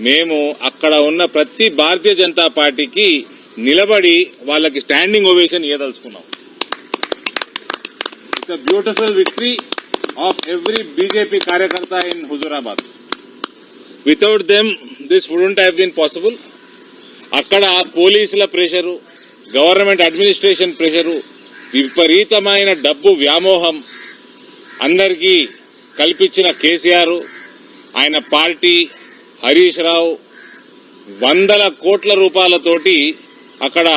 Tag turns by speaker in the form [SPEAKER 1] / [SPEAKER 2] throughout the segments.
[SPEAKER 1] మేము అక్కడ ఉన్న ప్రతి భారతీయ జనతా పార్టీకి నిలబడి వాళ్ళకి స్టాండింగ్ ఓవేషన్ ఇవ్వదలుచుకున్నాం. It's a beautiful victory of every BJP karyakarta in Huzurabad. Without them this wouldn't have been possible. అక్కడ పోలీసుల ప్రెషరు, గవర్నమెంట్ అడ్మినిస్ట్రేషన్ ప్రెషరు, విపరీతమైన డబ్బు వ్యామోహం అందరికీ కల్పించిన కేసీఆర్, ఆయన పార్టీ, హరీష్ రావు వందల కోట్ల రూపాయలతోటి అక్కడ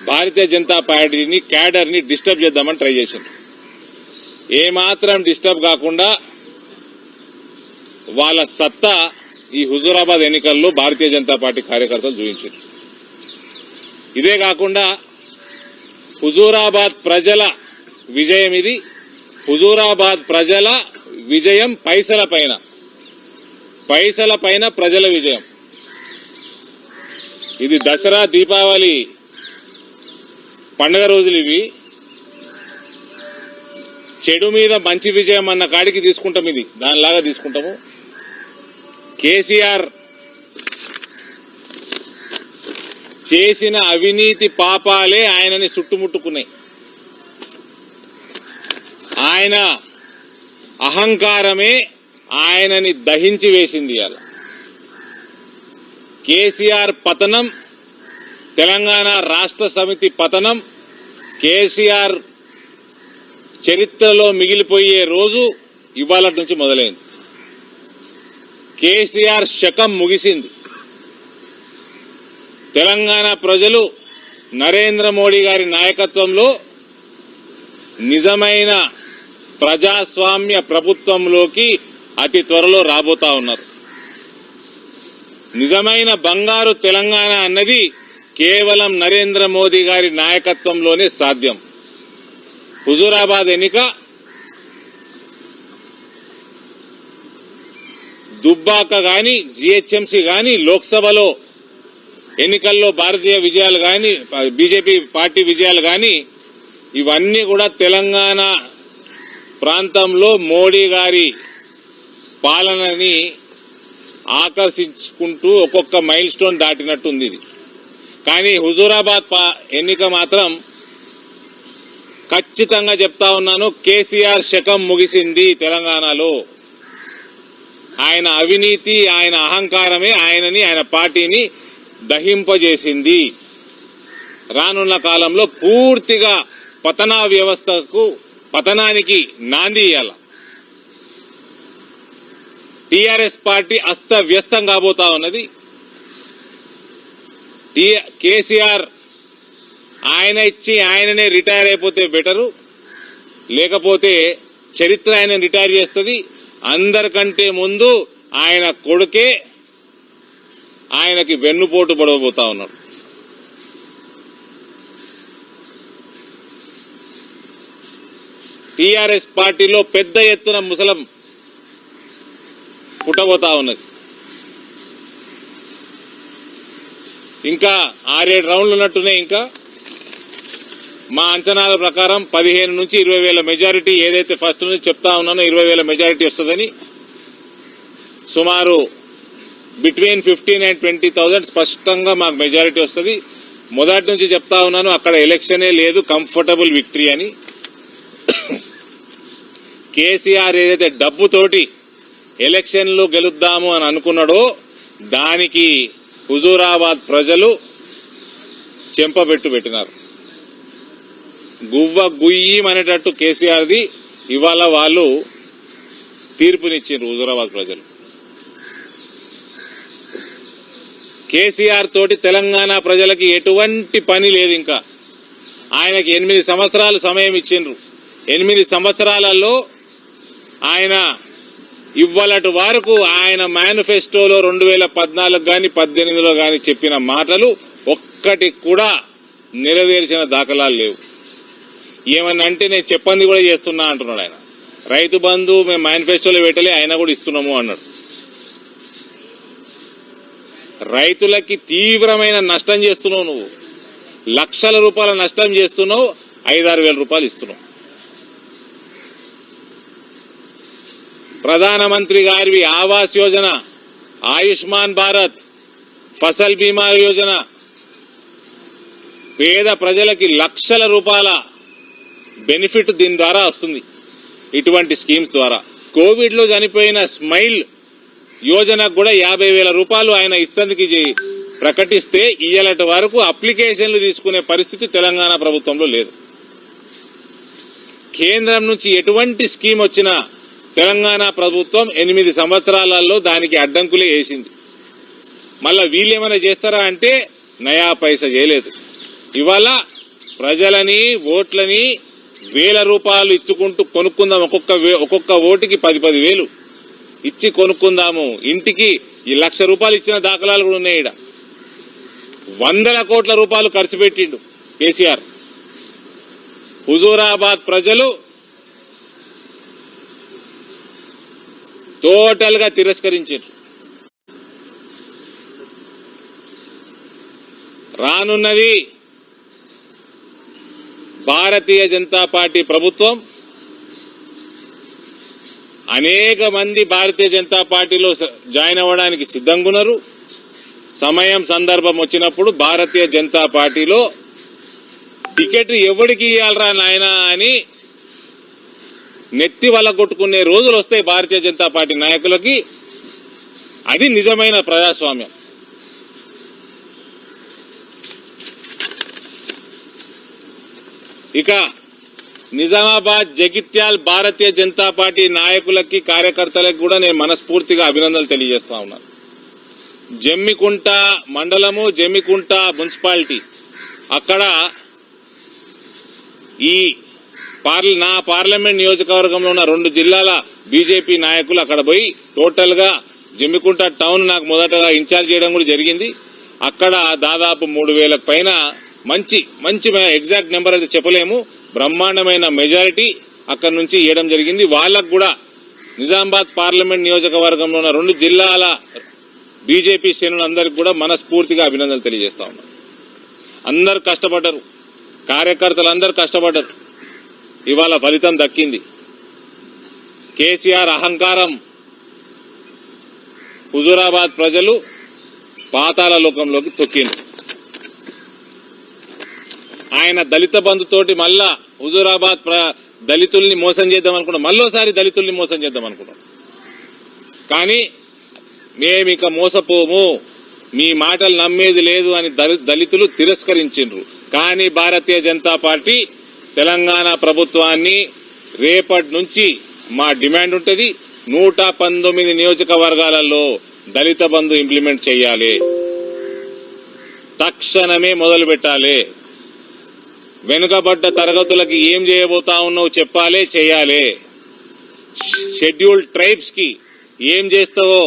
[SPEAKER 1] భారతీయ జనతా పార్టీని క్యాడర్ని డిస్టర్బ్ చేద్దామని ట్రై చేశారు. ఏమాత్రం డిస్టర్బ్ కాకుండా వాళ్ళ సత్తా ఈ హుజూరాబాద్ ఎన్నికల్లో భారతీయ జనతా పార్టీ కార్యకర్తలు చూపించారు. ఇదే కాకుండా హుజూరాబాద్ ప్రజల విజయం ఇది. హుజూరాబాద్ ప్రజల విజయం పైసల పైన ప్రజల విజయం. ఇది దసరా, దీపావళి పండుగ రోజులు. ఇవి చెడు మీద మంచి విజయం అన్న కాడికి తీసుకుంటాం. ఇది దానిలాగా తీసుకుంటాము. కేసీఆర్ చేసిన అవినీతి పాపాలే ఆయనని చుట్టుముట్టుకున్నాయి. ఆయన అహంకారమే ఆయనని దహించి వేసింది. అలా కేసీఆర్ పతనం, తెలంగాణ రాష్ట్ర సమితి పతనం, కేసీఆర్ చరిత్రలో మిగిలిపోయే రోజు ఇవాళ నుంచి మొదలైంది. కేసీఆర్ శకం ముగిసింది. తెలంగాణ ప్రజలు నరేంద్ర మోడీ గారి నాయకత్వంలో నిజమైన ప్రజాస్వామ్య ప్రభుత్వంలోకి అతి త్వరలో రాబోతా ఉన్నారు. నిజమైన బంగారు తెలంగాణ అన్నది కేవలం నరేంద్ర మోదీ గారి నాయకత్వంలోనే సాధ్యం. హుజూరాబాద్ ఎన్నిక దుబ్బాక గాని, జిహెచ్ఎంసీ గాని, లోక్సభలో ఎన్నికల్లో భారతీయ విజయాలు గాని, బీజేపీ పార్టీ విజయాలు గాని, ఇవన్నీ కూడా తెలంగాణ ప్రాంతంలో మోడీ గారి పాలనని ఆకర్షించుకుంటూ ఒక్కొక్క మైల్ స్టోన్ దాటినట్టుంది ఇది. కానీ హుజూరాబాద్ ఎన్నిక మాత్రం ఖచ్చితంగా చెప్తా ఉన్నాను, కేసీఆర్ శకం ముగిసింది. తెలంగాణలో ఆయన అవినీతి, ఆయన అహంకారమే ఆయనని, ఆయన పార్టీని దహింపజేసింది. రానున్న కాలంలో పూర్తిగా పతనానికి నాంది ఇయ్యాల. టీఆర్ఎస్ పార్టీ అస్తవ్యస్తం కాబోతా ఉన్నది. కేసీఆర్ ఆయన ఇచ్చి ఆయననే రిటైర్ అయిపోతే బెటరు, లేకపోతే చరిత్ర ఆయన రిటైర్ చేస్తుంది. అందరికంటే ముందు ఆయన కొడుకే ఆయనకి వెన్నుపోటు పడబోతా ఉన్నాడు. టీఆర్ఎస్ పార్టీలో పెద్ద ఎత్తున ముసలం పుట్టబోతా ఉన్నది. ఇంకా 6-7 రౌండ్లు ఉన్నట్టునే. ఇంకా మా అంచనాల ప్రకారం 15 నుంచి 20 వేల మెజారిటీ, ఏదైతే ఫస్ట్ నుంచి చెప్తా ఉన్నానో 20 వేల మెజారిటీ వస్తుందని, సుమారు బిట్వీన్ 15 and 20,000 స్పష్టంగా మాకు మెజారిటీ వస్తుంది. మొదటి నుంచి చెప్తా ఉన్నాను, అక్కడ ఎలక్షనే లేదు, కంఫర్టబుల్ విక్టరీ అని. కేసీఆర్ ఏదైతే డబ్బుతోటి ఎలక్షన్లు గెలుద్దాము అని అనుకున్నాడో దానికి హుజూరాబాద్ ప్రజలు చెంపబెట్టు పెట్టినారు. గువ్వ గుయ్యమనేటట్టు కేసీఆర్ది ఇవాళ వాళ్ళు తీర్పునిచ్చారు హుజూరాబాద్ ప్రజలు. కేసీఆర్ తోటి తెలంగాణ ప్రజలకి ఎటువంటి పని లేదు. ఇంకా ఆయనకి 8 సంవత్సరాలు సమయం ఇచ్చిండ్రు. 8 సంవత్సరాలలో ఆయన ఇవ్వలటి వరకు ఆయన మేనిఫెస్టోలో 2014 గాని 18లో గాని చెప్పిన మాటలు ఒక్కటి కూడా నెరవేర్చిన దాఖలాలు లేవు. ఏమన్నా అంటే నేను చెప్పంది కూడా చేస్తున్నా అంటున్నాడు ఆయన. రైతు బంధు మేము మేనిఫెస్టోలో పెట్టలే, ఆయన కూడా ఇస్తున్నాము అన్నాడు. రైతులకి తీవ్రమైన నష్టం చేస్తున్నావు నువ్వు. లక్షల రూపాయల నష్టం చేస్తున్నావు, 5-6 వేల రూపాయలు ఇస్తున్నావు. ప్రధానమంత్రి గారి ఆవాస్ యోజన ఆయుష్మాన్ భారత్, ఫసల్ బీమా యోజన, పేద ప్రజలకి లక్షల రూపాయల బెనిఫిట్ దీని ద్వారా వస్తుంది. ఇటువంటి స్కీమ్స్ ద్వారా కోవిడ్లో చనిపోయిన స్మైల్ యోజనకు కూడా 50,000 రూపాయలు ఆయన ఇస్తందుకు ప్రకటిస్తే ఇయ్యాలటి వరకు అప్లికేషన్లు తీసుకునే పరిస్థితి తెలంగాణ ప్రభుత్వంలో లేదు. కేంద్రం నుంచి ఎటువంటి స్కీమ్ వచ్చినా తెలంగాణ ప్రభుత్వం 8 సంవత్సరాలలో దానికి అడ్డంకులే వేసింది. మళ్ళా వీళ్ళేమైనా చేస్తారా అంటే నయా పైసా చేయలేదు. ఇవాళ ప్రజలని ఓట్లని 1,000 రూపాయలు ఇచ్చుకుంటూ కొనుక్కుందాం. ఒక్కొక్క ఓటుకి 10,000 ఇచ్చి కొనుక్కుందాము. ఇంటికి ఈ 1,00,000 రూపాయలు ఇచ్చిన దాఖలాలు కూడా ఉన్నాయి. 100 కోట్ల రూపాయలు ఖర్చు పెట్టిండు కేసీఆర్. హుజూరాబాద్ ప్రజలు టోటల్ గా తిరస్కరించారు. రానున్నది భారతీయ జనతా పార్టీ ప్రభుత్వం. అనేక మంది భారతీయ జనతా పార్టీలో జాయిన్ అవ్వడానికి సిద్ధంగా ఉన్నారు. సమయం సందర్భం వచ్చినప్పుడు భారతీయ జనతా పార్టీలో టికెట్ ఎవరికి ఇవ్వాలరా నాయనా అని నెత్తి వల్ల కొట్టుకునే రోజులు వస్తాయి భారతీయ జనతా పార్టీ నాయకులకి. అది నిజమైన ప్రజాస్వామ్యం. ఇక నిజామాబాద్, జగిత్యాల్ భారతీయ జనతా పార్టీ నాయకులకి, కార్యకర్తలకు కూడా నేను మనస్ఫూర్తిగా అభినందనలు తెలియజేస్తా ఉన్నాను. జమ్మికుంట మండలము, జమ్మికుంట మున్సిపాలిటీ, అక్కడ ఈ నా పార్లమెంట్ నియోజకవర్గంలో ఉన్న 2 జిల్లాల బీజేపీ నాయకులు అక్కడ పోయి టోటల్ గా జమ్మికుంట టౌన్ నాకు మొదటగా ఇన్ఛార్జ్ చేయడం కూడా జరిగింది. అక్కడ దాదాపు 3,000 పైన మంచి ఎగ్జాక్ట్ నెంబర్ అయితే చెప్పలేము, బ్రహ్మాండమైన మెజారిటీ అక్కడి నుంచి ఇవ్వడం జరిగింది. వాళ్ళకు కూడా నిజామాబాద్ పార్లమెంట్ నియోజకవర్గంలో ఉన్న 2 జిల్లాల బీజేపీ శ్రేణులందరికీ కూడా మనస్ఫూర్తిగా అభినందనలు తెలియజేస్తా ఉన్నాను. అందరు కష్టపడ్డారు, కార్యకర్తలు అందరూ కష్టపడ్డారు. ఇవాళ ఫలితం దక్కింది. కేసీఆర్ అహంకారం హుజూరాబాద్ ప్రజలు పాతాళ లోకంలోకి తొక్కింది. ఆయన దళిత బంధుతోటి మళ్ళా హుజూరాబాద్ దళితుల్ని మోసం చేద్దాం అనుకున్నాం, మళ్ళోసారి దళితుల్ని మోసం చేద్దాం అనుకున్నాం. కానీ మేమిక మోసపోము, మీ మాటలు నమ్మేది లేదు అని దళితులు తిరస్కరించిండ్రు. కానీ భారతీయ జనతా పార్టీ తెలంగాణ ప్రభుత్వాన్ని రేపటి నుంచి మా డిమాండ్ ఉంటుంది, 119 నియోజకవర్గాలలో దళిత బంధు ఇంప్లిమెంట్ చేయాలి, తక్షణమే మొదలు పెట్టాలి. వెనుకబడ్డ తరగతులకి ఏం చేయబోతా ఉన్నావు చెప్పాలి, చేయాలి. షెడ్యూల్డ్ ట్రైబ్స్ కి ఏం చేస్తావో,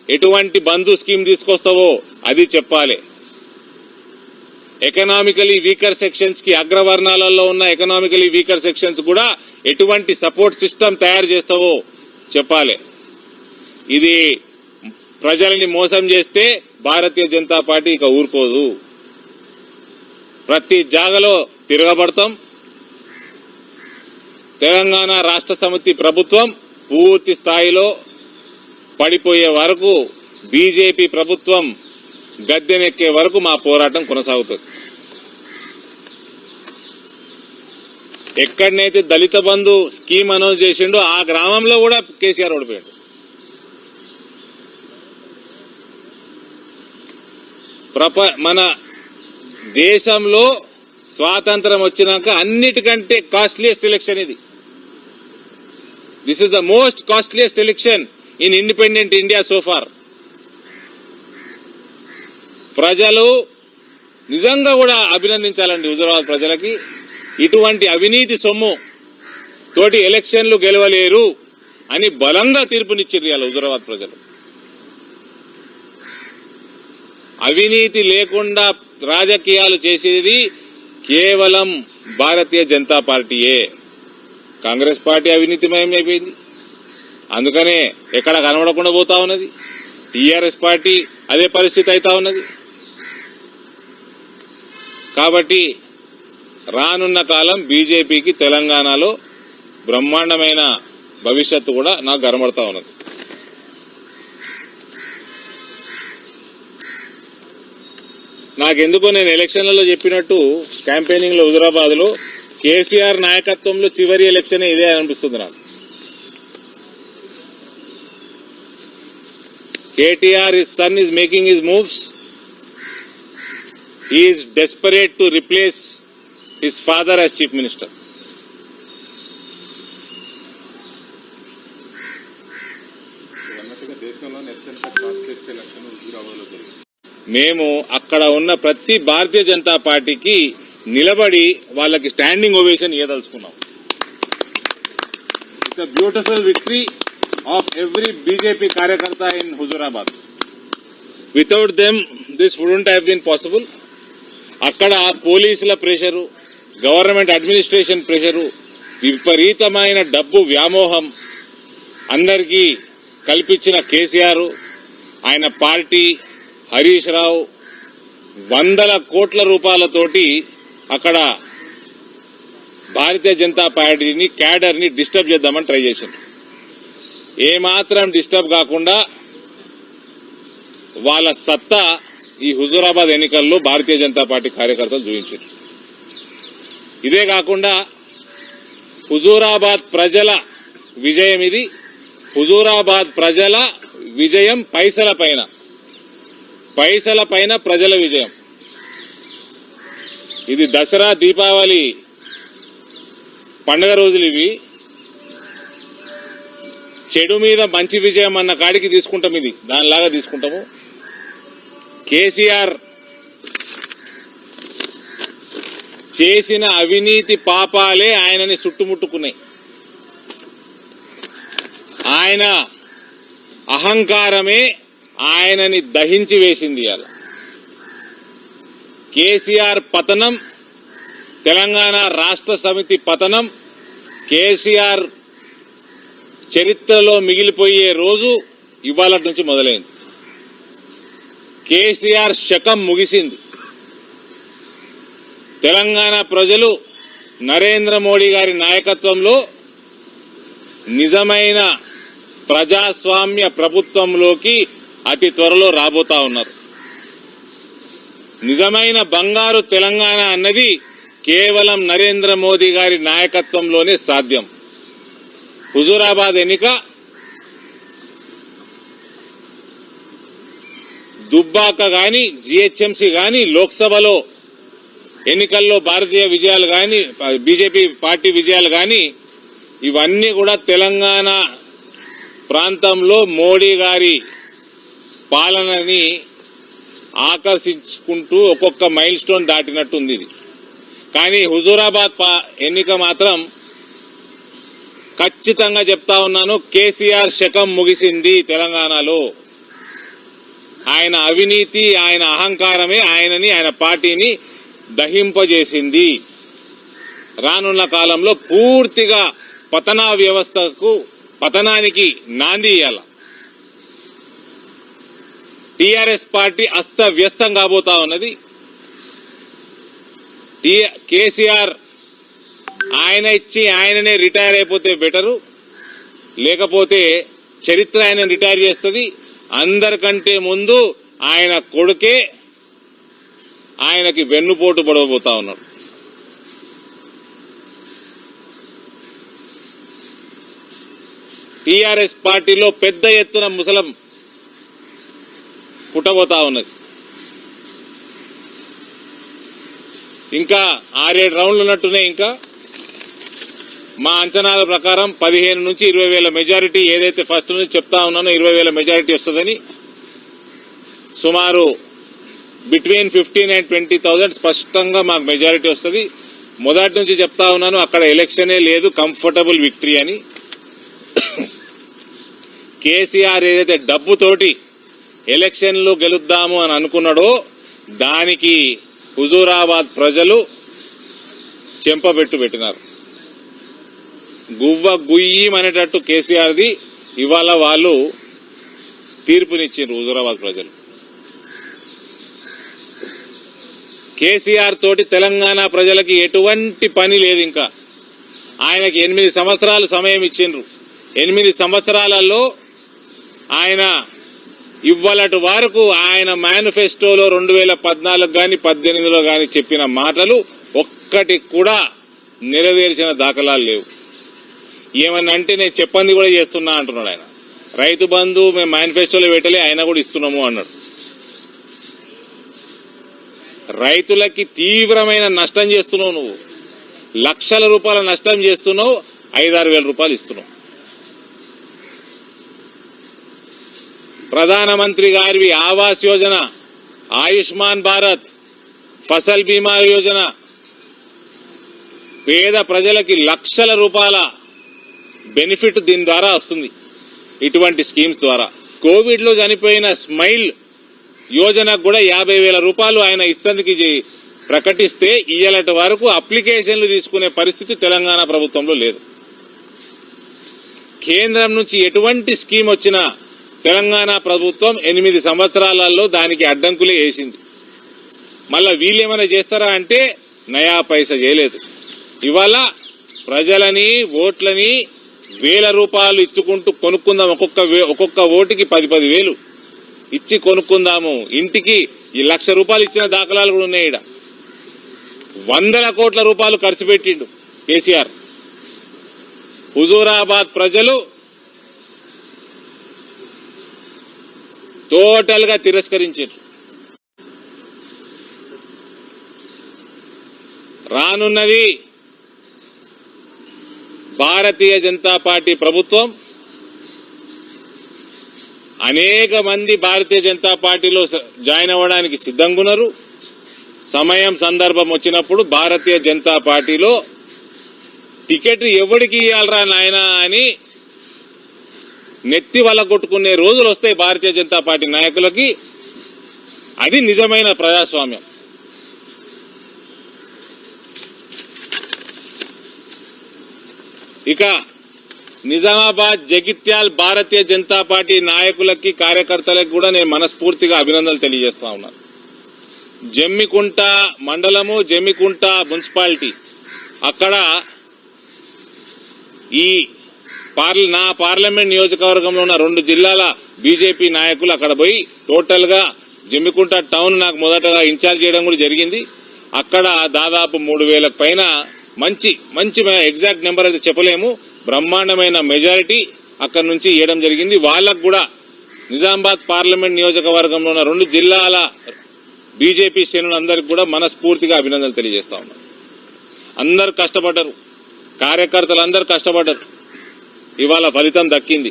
[SPEAKER 1] ఎటువంటి బంధు స్కీమ్ తీసుకొస్తావో అది చెప్పాలి. ఎకనామికలీ వీకర్ సెక్షన్స్ కి, అగ్రవర్ణాలలో ఉన్న ఎకనామికలీ వీకర్ సెక్షన్స్ కూడా ఎటువంటి సపోర్ట్ సిస్టమ్ తయారు చేస్తావో చెప్పాలి. ఇది ప్రజల్ని మోసం చేస్తే భారతీయ జనతా పార్టీ ఇక ఊరుకోదు. ప్రతి జాగలో తిరగబడతాం. తెలంగాణ రాష్ట్ర సమితి ప్రభుత్వం పూర్తి స్థాయిలో పడిపోయే వరకు, బీజేపీ ప్రభుత్వం గద్దెనెక్కే వరకు మా పోరాటం కొనసాగుతుంది. ఎక్కడనైతే దళిత బంధు స్కీమ్ అనౌన్స్ చేసిండో ఆ గ్రామంలో కూడా కేసీఆర్ ఓడిపోయాడు. మన దేశంలో స్వాతంత్రం వచ్చినాక అన్నిటికంటే కాస్ట్లీయెస్ట్ ఎలక్షన్ ఇది. This is the most costliest election in independent India so far. ప్రజలు నిజంగా కూడా అభినందించాలండి హుజూరాబాద్ ప్రజలకి. ఇటువంటి అవినీతి సొమ్ము తోటి ఎలక్షన్లు గెలవలేరు అని బలంగా తీర్పునిచ్చారు ఇవాళ హుజూరాబాద్ ప్రజలు. అవినీతి లేకుండా రాజకీయాలు చేసేది కేవలం భారతీయ జనతా పార్టీయే. కాంగ్రెస్ పార్టీ అవినీతిమయం అయిపోయింది, అందుకనే ఎక్కడ కనబడకుండా పోతా ఉన్నది. టీఆర్ఎస్ పార్టీ అదే పరిస్థితి అవుతా ఉన్నది. కాబట్టి రానున్న కాలం బీజేపీకి తెలంగాణలో బ్రహ్మాండమైన భవిష్యత్తు కూడా నాకు కనబడతా ఉన్నది. నాకెందుకో నేను ఎలక్షన్లలో చెప్పినట్టు క్యాంపెయినింగ్ లో హుజురాబాద్ లో కేసీఆర్ నాయకత్వంలో చివరి ఎలక్షన్ ఇదే అనిపిస్తుంది నాకు. KTR, his son, is making his moves. He is desperate to replace his father as chief minister. మేము అక్కడ ఉన్న ప్రతి భారతీయ జనతా పార్టీకి నిలబడి వాళ్ళకి స్టాండింగ్ ఓవేషన్ ఇవ్వదలుచుకున్నాం. It's a beautiful victory of every BJP karyakarta in Huzurabad. Without them this wouldn't have been possible. అక్కడ పోలీసుల ప్రెషరు, గవర్నమెంట్ అడ్మినిస్ట్రేషన్ ప్రెషరు, విపరీతమైన డబ్బు వ్యామోహం అందరికీ కల్పించిన కేసీఆర్, ఆయన పార్టీ, హరీష్ రావు వందల కోట్ల రూపాయలతోటి అక్కడ భారతీయ జనతా పార్టీని, క్యాడర్ని డిస్టర్బ్ చేద్దామని ట్రై చేశారు. ఏమాత్రం డిస్టర్బ్ కాకుండా వాళ్ళ సత్తా ఈ హుజూరాబాద్ ఎన్నికల్లో భారతీయ జనతా పార్టీ కార్యకర్తలు చూపించారు. ఇదే కాకుండా హుజూరాబాద్ ప్రజల విజయం ఇది. హుజూరాబాద్ ప్రజల విజయం పైసల పైన ప్రజల విజయం. ఇది దసరా, దీపావళి పండుగ రోజులు ఇవి. చెడు మీద మంచి విజయం అన్న కాడికి తీసుకుంటాం, ఇది దానిలాగా తీసుకుంటాము. కేసీఆర్ చేసిన అవినీతి పాపాలే ఆయనని చుట్టుముట్టుకున్నాయి. ఆయన అహంకారమే ఆయనని దహించి వేసింది. అలా కేసీఆర్ పతనం, తెలంగాణ రాష్ట్ర సమితి పతనం, కేసీఆర్ చరిత్రలో మిగిలిపోయే రోజు ఇవాళ నుంచి మొదలైంది. కేసీఆర్ శకం ముగిసింది. తెలంగాణ ప్రజలు నరేంద్ర మోడీ గారి నాయకత్వంలో నిజమైన ప్రజాస్వామ్య ప్రభుత్వంలోకి అతి త్వరలో రాబోతా ఉన్నారు. నిజమైన బంగారు తెలంగాణ అన్నది కేవలం నరేంద్ర మోదీ గారి నాయకత్వంలోనే సాధ్యం. హుజూరాబాద్ ఎన్నిక దుబ్బాక గాని, జిహెచ్ఎంసీ గాని, లోక్సభలో ఎన్నికల్లో భారతీయ విజయాలు గాని, బీజేపీ పార్టీ విజయాలు గాని, ఇవన్నీ కూడా తెలంగాణ ప్రాంతంలో మోడీ గారి పాలనని ఆకర్షించుకుంటూ ఒక్కొక్క మైల్ స్టోన్ దాటినట్టుంది ఇది. కానీ హుజూరాబాద్ ఎన్నిక మాత్రం ఖచ్చితంగా చెప్తా ఉన్నాను, కేసీఆర్ శకం ముగిసింది. తెలంగాణలో ఆయన అవినీతి, ఆయన అహంకారమే ఆయనని, ఆయన పార్టీని దహింపజేసింది. రానున్న కాలంలో పూర్తిగా పతనానికి నాంది ఇయ్యాల. టీఆర్ఎస్ పార్టీ అస్తవ్యస్తం కాబోతా ఉన్నది. కేసీఆర్ ఆయన ఇచ్చి ఆయననే రిటైర్ అయిపోతే బెటరు, లేకపోతే చరిత్ర ఆయన రిటైర్ చేస్తుంది. అందరికంటే ముందు ఆయన కొడుకే ఆయనకి వెన్నుపోటు పడబోతా ఉన్నాడు. టీఆర్ఎస్ పార్టీలో పెద్ద ఎత్తున ముసలం పుట్టబోతా ఉన్నది. ఇంకా 6-7 రౌండ్లు ఉన్నట్టునే. ఇంకా మా అంచనాల ప్రకారం 15 నుంచి 20,000 మెజారిటీ, ఏదైతే ఫస్ట్ నుంచి చెప్తా ఉన్నానో 20,000 మెజారిటీ వస్తుందని, సుమారు బిట్వీన్ 15,000 and 20,000 స్పష్టంగా మాకు మెజారిటీ వస్తుంది. మొదటి నుంచి చెప్తా ఉన్నాను, అక్కడ ఎలక్షనే లేదు, కంఫర్టబుల్ విక్టరీ అని. కేసీఆర్ ఏదైతే డబ్బుతోటి ఎలక్షన్లు గెలుద్దాము అని అనుకున్నాడో దానికి హుజూరాబాద్ ప్రజలు చెంపబెట్టు పెట్టినారు. గువ్వ గుయ్యమనేటట్టు కేసీఆర్ది ఇవాళ వాళ్ళు తీర్పునిచ్చారు హుజూరాబాద్ ప్రజలు. కేసీఆర్ తోటి తెలంగాణ ప్రజలకి ఎటువంటి పని లేదు. ఇంకా ఆయనకి 8 సంవత్సరాలు సమయం ఇచ్చిండ్రు. 8 సంవత్సరాలలో ఆయన ఇవ్వలటి వరకు ఆయన మేనిఫెస్టోలో 2014 కానీ 18లో కానీ చెప్పిన మాటలు ఒక్కటి కూడా నెరవేర్చిన దాఖలాలు లేవు. ఏమన్నా అంటే నేను చెప్పంది కూడా చేస్తున్నా అంటున్నాడు ఆయన. రైతు బంధు మేము మేనిఫెస్టోలో పెట్టలే, ఆయన కూడా ఇస్తున్నాము అన్నాడు. రైతులకి తీవ్రమైన నష్టం చేస్తున్నావు నువ్వు. లక్షల రూపాయల నష్టం చేస్తున్నావు, 5-6 వేల రూపాయలు ఇస్తున్నావు. ప్రధానమంత్రి గారి ఆవాస్ యోజన, ఆయుష్మాన్ భారత్, ఫసల్ బీమా యోజన, పేద ప్రజలకి లక్షల రూపాయల బెనిఫిట్ దీని ద్వారా వస్తుంది. ఇటువంటి స్కీమ్స్ ద్వారా కోవిడ్లో చనిపోయిన స్మైల్ యోజనకు కూడా 50,000 రూపాయలు ఆయన ఇస్తందుకు ప్రకటిస్తే ఇయ్యలటి వరకు అప్లికేషన్లు తీసుకునే పరిస్థితి తెలంగాణ ప్రభుత్వంలో లేదు. కేంద్రం నుంచి ఎటువంటి స్కీమ్ వచ్చినా తెలంగాణ ప్రభుత్వం 8 సంవత్సరాలలో దానికి అడ్డంకులే వేసింది. మళ్ళా వీళ్ళేమైనా చేస్తారా అంటే నయా పైసా చేయలేదు. ఇవాళ ప్రజలని ఓట్లని 1,000 రూపాయలు ఇచ్చుకుంటూ కొనుక్కుందాం. ఒక్కొక్క ఓటుకి 10,000 ఇచ్చి కొనుక్కుందాము. ఇంటికి 1,00,000 రూపాయలు ఇచ్చిన దాఖలాలు కూడా ఉన్నాయి. ఈడ 100 కోట్ల రూపాయలు ఖర్చు పెట్టిండు కేసీఆర్. హుజూరాబాద్ ప్రజలు టోటల్ గా తిరస్కరించారు. రానున్నది భారతీయ జనతా పార్టీ ప్రభుత్వం. అనేక మంది భారతీయ జనతా పార్టీలో జాయిన్ అవ్వడానికి సిద్ధంగా ఉన్నారు. సమయం సందర్భం వచ్చినప్పుడు భారతీయ జనతా పార్టీలో టికెట్ ఎవరికి ఇవ్వాలరా నాయనా అని నెత్తి వల్ల కొట్టుకునే రోజులు వస్తాయి భారతీయ జనతా పార్టీ నాయకులకి. అది నిజమైన ప్రజాస్వామ్యం. ఇక నిజామాబాద్, జగిత్యాల్ భారతీయ జనతా పార్టీ నాయకులకి, కార్యకర్తలకు కూడా నేను మనస్ఫూర్తిగా అభినందనలు తెలియజేస్తా ఉన్నాను. జమ్మికుంట మండలము, జమ్మికుంట మున్సిపాలిటీ, అక్కడ ఈ నా పార్లమెంట్ నియోజకవర్గంలో ఉన్న 2 జిల్లాల బీజేపీ నాయకులు అక్కడ పోయి టోటల్ గా జమ్మికుంట టౌన్ నాకు మొదటగా ఇన్ఛార్జ్ చేయడం కూడా జరిగింది. అక్కడ దాదాపు 3,000 పైన మంచి ఎగ్జాక్ట్ నెంబర్ అయితే చెప్పలేము, బ్రహ్మాండమైన మెజారిటీ అక్కడి నుంచి ఇవ్వడం జరిగింది. వాళ్ళకు కూడా నిజామాబాద్ పార్లమెంట్ నియోజకవర్గంలో ఉన్న 2 జిల్లాల బీజేపీ శ్రేణులందరికీ కూడా మనస్ఫూర్తిగా అభినందనలు తెలియజేస్తా ఉన్నాను. అందరు కష్టపడ్డారు, కార్యకర్తలు అందరు కష్టపడ్డారు. ఇవాళ ఫలితం దక్కింది.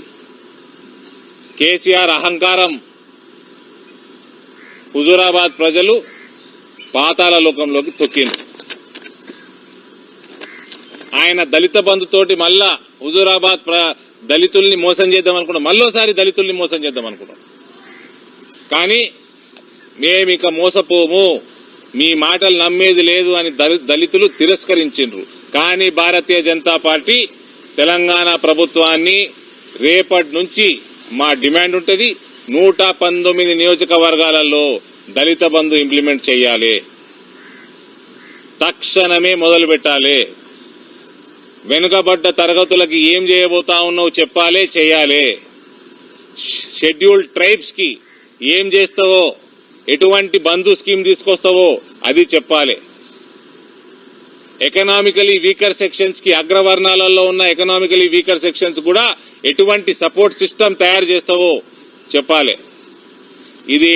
[SPEAKER 1] కేసీఆర్ అహంకారం హుజూరాబాద్ ప్రజలు పాతాళ లోకంలోకి తొక్కింది. ఆయన దళిత బంధుతోటి మళ్ళా హుజూరాబాద్ దళితుల్ని మోసం చేద్దాం అనుకున్నాం, మళ్ళోసారి దళితుల్ని మోసం చేద్దాం అనుకున్నాం. కానీ మేమిక మోసపోము, మీ మాటలు నమ్మేది లేదు అని దళితులు తిరస్కరించిండ్రు. కానీ భారతీయ జనతా పార్టీ తెలంగాణ ప్రభుత్వాన్ని రేపటి నుంచి మా డిమాండ్ ఉంటుంది, 119 నియోజకవర్గాలలో దళిత బంధు ఇంప్లిమెంట్ చేయాలి, తక్షణమే మొదలు పెట్టాలి. వెనుకబడ్డ తరగతులకి ఏం చేయబోతా ఉన్నావు చెప్పాలి, చేయాలి. షెడ్యూల్డ్ ట్రైబ్స్ కి ఏం చేస్తావో, ఎటువంటి బంధు స్కీమ్ తీసుకొస్తావో అది చెప్పాలి. ఎకనామికలీ వీకర్ సెక్షన్స్ కి, అగ్రవర్ణాలలో ఉన్న ఎకనామికలీ వీకర్ సెక్షన్స్ కూడా ఎటువంటి సపోర్ట్ సిస్టమ్ తయారు చేస్తావో చెప్పాలి. ఇది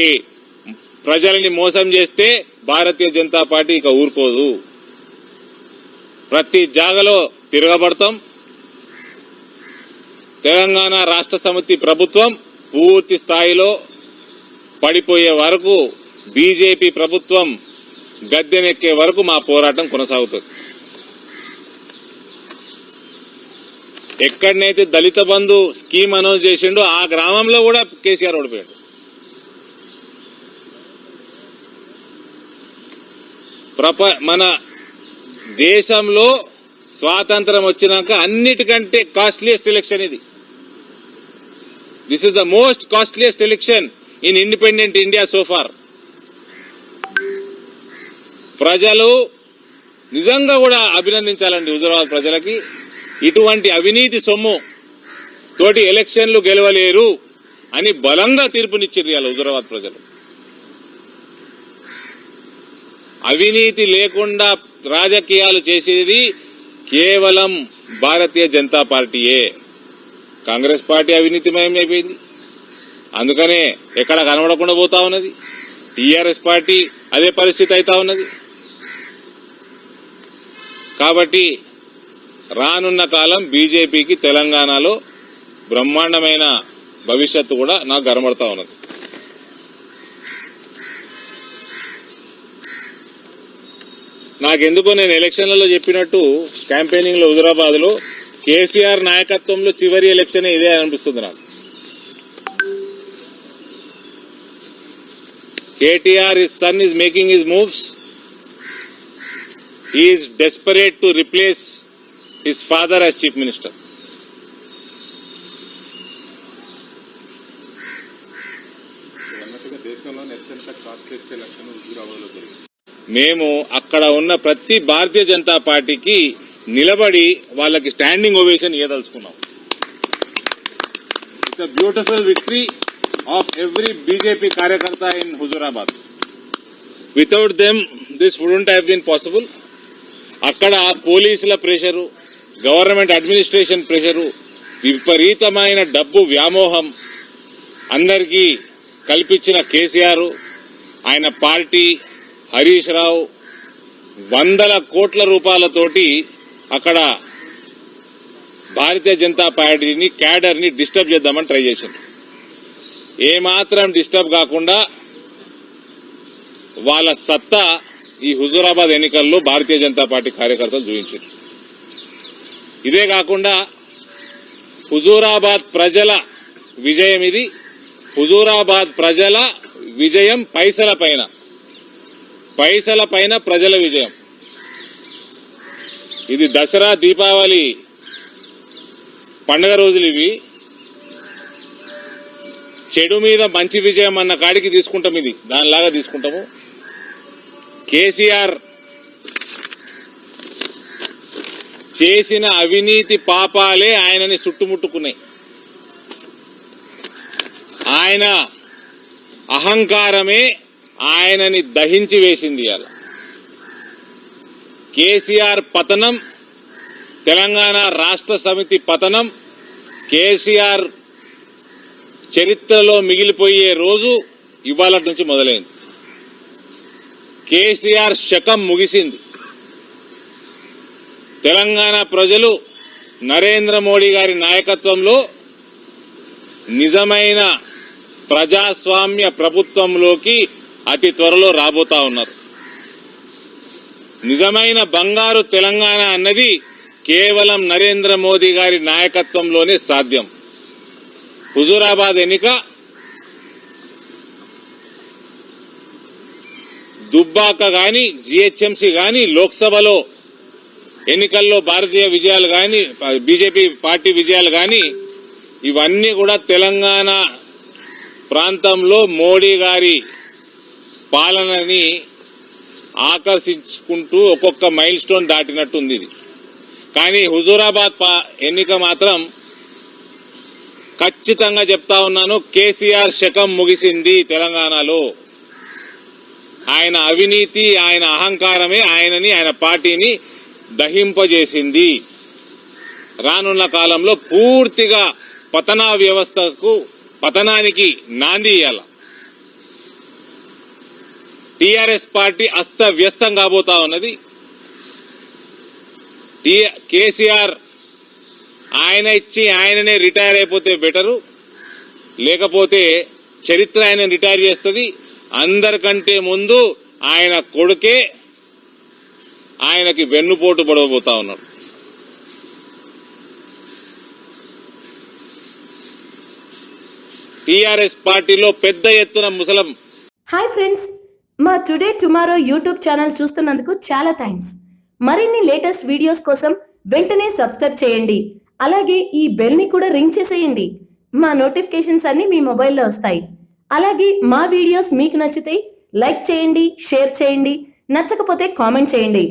[SPEAKER 1] ప్రజల్ని మోసం చేస్తే భారతీయ జనతా పార్టీ ఇక ఊరుకోదు. ప్రతి జాగలో తిరగబడతాం. తెలంగాణ రాష్ట్ర సమితి ప్రభుత్వం పూర్తి స్థాయిలో పడిపోయే వరకు, బీజేపీ ప్రభుత్వం గద్దెనెక్కే వరకు మా పోరాటం కొనసాగుతుంది. ఎక్కడనైతే దళిత బంధు స్కీమ్ అనౌన్స్ చేసిండో ఆ గ్రామంలో కూడా కేసీఆర్ ఓడిపోయాడు. మన దేశంలో స్వాతంత్రం వచ్చినాక అన్నిటికంటే కాస్ట్లీయెస్ట్ ఎలక్షన్ ఇది. This is the most costliest election in independent India so far. ప్రజలు నిజంగా కూడా అభినందించాలండి హుజూరాబాద్ ప్రజలకి. ఇటువంటి అవినీతి సొమ్ము తోటి ఎలక్షన్లు గెలవలేరు. అని బలంగా తీర్పునిచ్చారు ఇవాళ హుజూరాబాద్ ప్రజలు. అవినీతి లేకుండా రాజకీయాలు చేసేది కేవలం భారతీయ జనతా పార్టీయే. కాంగ్రెస్ పార్టీ అవినీతిమయం అయిపోయింది, అందుకనే ఎక్కడ కనబడకుండా పోతా ఉన్నది. టీఆర్ఎస్ పార్టీ అదే పరిస్థితి అవుతా ఉన్నది. కాబట్టి రానున్న కాలం బీజేపీకి తెలంగాణలో బ్రహ్మాండమైన భవిష్యత్తు కూడా నాకు కనబడతా ఉన్నది. నాకెందుకో నేను ఎలక్షన్లలో చెప్పినట్టు క్యాంపెయినింగ్ లో హుజూరాబాద్ లో కేసీఆర్ నాయకత్వంలో చివరి ఎలక్షన్ ఇదే అనిపిస్తుంది నాకు. KTR, his son, is making his moves. He is desperate to replace his father as chief minister. మేము అక్కడ ఉన్న ప్రతి భారతీయ జనతా పార్టీకి నిలబడి వాళ్ళకి స్టాండింగ్ ఓవేషన్ ఇవ్వదలుచుకున్నాం. It's a beautiful victory of every BJP కార్యకర్త in Huzurabad. Without them, this wouldn't have been possible. అక్కడ పోలీసుల ప్రెషరు, గవర్నమెంట్ అడ్మినిస్ట్రేషన్ ప్రెషరు, విపరీతమైన డబ్బు వ్యామోహం అందరికీ కల్పించిన కేసీఆర్, ఆయన పార్టీ, హరీష్ రావు వందల కోట్ల రూపాయలతోటి అక్కడ భారతీయ జనతా పార్టీని క్యాడర్ని డిస్టర్బ్ చేద్దామని ట్రై చేశారు. ఏమాత్రం డిస్టర్బ్ కాకుండా వాళ్ళ సత్తా ఈ హుజూరాబాద్ ఎన్నికల్లో భారతీయ జనతా పార్టీ కార్యకర్తలు చూపించారు. ఇదే కాకుండా హుజూరాబాద్ ప్రజల విజయం ఇది. హుజూరాబాద్ ప్రజల విజయం పైసల పైన ప్రజల విజయం. ఇది దసరా, దీపావళి పండుగ రోజులు ఇవి. చెడు మీద మంచి విజయం అన్న కాడికి తీసుకుంటాం, ఇది దానిలాగా తీసుకుంటాము. కేసీఆర్ చేసిన అవినీతి పాపాలే ఆయనని చుట్టుముట్టుకున్నాయి. ఆయన అహంకారమే ఆయనని దహించి వేసింది. అలా కేసీఆర్ పతనం, తెలంగాణ రాష్ట్ర సమితి పతనం, కేసీఆర్ చరిత్రలో మిగిలిపోయే రోజు ఇవాళ నుంచి మొదలైంది. కేసీఆర్ శకం ముగిసింది. తెలంగాణ ప్రజలు నరేంద్ర మోడీ గారి నాయకత్వంలో నిజమైన ప్రజాస్వామ్య ప్రభుత్వంలోకి అతి త్వరలో రాబోతా ఉన్నారు. నిజమైన బంగారు తెలంగాణ అన్నది కేవలం నరేంద్ర మోదీ గారి నాయకత్వంలోనే సాధ్యం. హుజూరాబాద్ ఎన్నిక దుబ్బాక గాని, జిహెచ్ఎంసీ గాని, లోక్సభలో ఎన్నికల్లో భారతీయ విజయాలు గాని, బీజేపీ పార్టీ విజయాలు గాని, ఇవన్నీ కూడా తెలంగాణ ప్రాంతంలో మోడీ గారి పాలనని ఆకర్షించుకుంటూ ఒక్కొక్క మైల్ స్టోన్ దాటినట్టుంది ఇది. కానీ హుజూరాబాద్ ఎన్నిక మాత్రం ఖచ్చితంగా చెప్తా ఉన్నాను, కేసీఆర్ శకం ముగిసింది. తెలంగాణలో ఆయన అవినీతి, ఆయన అహంకారమే ఆయనని, ఆయన పార్టీని దహింపజేసింది. రానున్న కాలంలో పూర్తిగా పతనానికి నాంది ఇయ్యాల. టీఆర్ఎస్ పార్టీ అస్తవ్యస్తం కాబోతా ఉన్నది. కేసీఆర్ ఆయన ఇచ్చి ఆయననే రిటైర్ అయిపోతే బెటరు, లేకపోతే చరిత్ర ఆయన రిటైర్ చేస్తుంది. అందరికంటే ముందు ఆయన కొడుకే ఆయనకి వెన్నుపోటు పడబోతా ఉన్నాడు. టీఆర్ఎస్ పార్టీలో పెద్ద ఎత్తున ముసలం.
[SPEAKER 2] హాయ్ ఫ్రెండ్స్, మా టుడే టుమారో యూట్యూబ్ ఛానల్ చూస్తున్నందుకు చాలా థ్యాంక్స్. మరిన్ని లేటెస్ట్ వీడియోస్ కోసం వెంటనే సబ్స్క్రైబ్ చేయండి. అలాగే ఈ బెల్ ని కూడా రింగ్ చేసేయండి. మా నోటిఫికేషన్స్ అన్ని మీ మొబైల్లో వస్తాయి. అలాగే మా వీడియోస్ మీకు నచ్చితే లైక్ చేయండి, షేర్ చేయండి, నచ్చకపోతే కామెంట్ చేయండి.